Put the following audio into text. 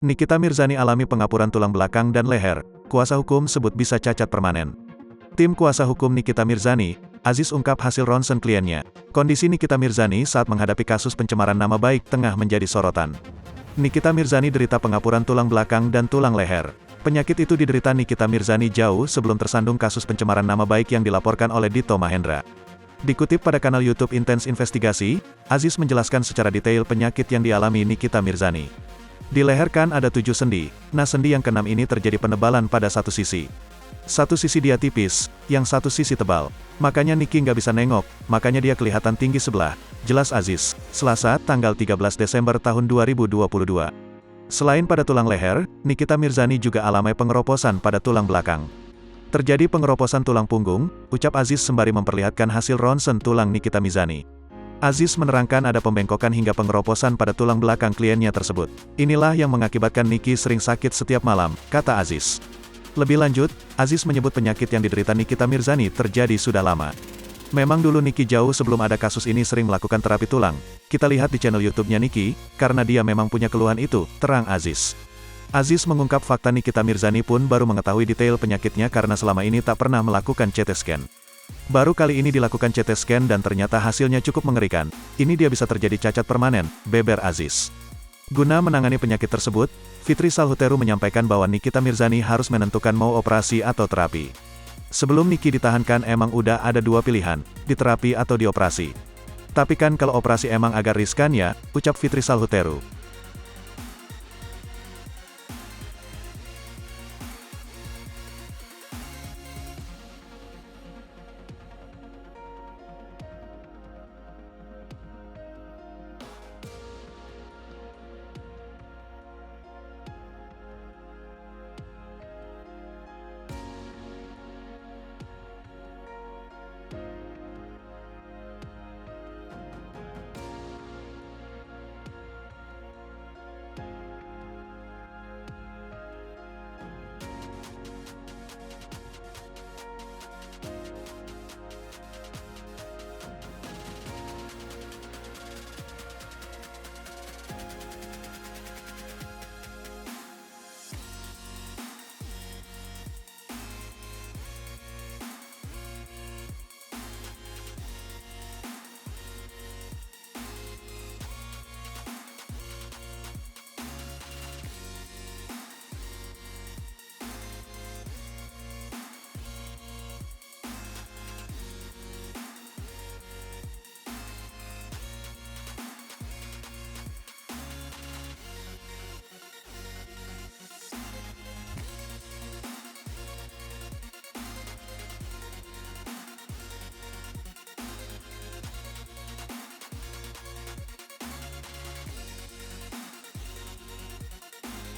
Nikita Mirzani alami pengapuran tulang belakang dan leher, kuasa hukum sebut bisa cacat permanen. Tim kuasa hukum Nikita Mirzani, Aziz ungkap hasil ronsen kliennya. Kondisi Nikita Mirzani saat menghadapi kasus pencemaran nama baik tengah menjadi sorotan. Nikita Mirzani derita pengapuran tulang belakang dan tulang leher. Penyakit itu diderita Nikita Mirzani jauh sebelum tersandung kasus pencemaran nama baik yang dilaporkan oleh Dito Mahendra. Dikutip pada kanal YouTube Intense Investigasi, Aziz menjelaskan secara detail penyakit yang dialami Nikita Mirzani. Di leher kan ada 7 sendi, nah sendi yang keenam ini terjadi penebalan pada satu sisi. Satu sisi dia tipis, yang satu sisi tebal. Makanya Niki nggak bisa nengok, makanya dia kelihatan tinggi sebelah, jelas Aziz, Selasa, tanggal 13 Desember tahun 2022. Selain pada tulang leher, Nikita Mirzani juga alami pengeroposan pada tulang belakang. Terjadi pengeroposan tulang punggung, ucap Aziz sembari memperlihatkan hasil ronsen tulang Nikita Mirzani. Aziz menerangkan ada pembengkokan hingga pengeroposan pada tulang belakang kliennya tersebut. Inilah yang mengakibatkan Niki sering sakit setiap malam, kata Aziz. Lebih lanjut, Aziz menyebut penyakit yang diderita Nikita Mirzani terjadi sudah lama. Memang dulu Niki jauh sebelum ada kasus ini sering melakukan terapi tulang. Kita lihat di channel YouTube-nya Niki, karena dia memang punya keluhan itu, terang Aziz. Aziz mengungkap fakta Nikita Mirzani pun baru mengetahui detail penyakitnya karena selama ini tak pernah melakukan CT scan. Baru kali ini dilakukan CT scan dan ternyata hasilnya cukup mengerikan. Ini dia bisa terjadi cacat permanen, beber Aziz. Guna menangani penyakit tersebut, Fitri Salhuteru menyampaikan bahwa Nikita Mirzani harus menentukan mau operasi atau terapi. Sebelum Niki ditahankan emang udah ada 2 pilihan, diterapi atau dioperasi. Tapi kan kalau operasi emang agak riskan ya, ucap Fitri Salhuteru.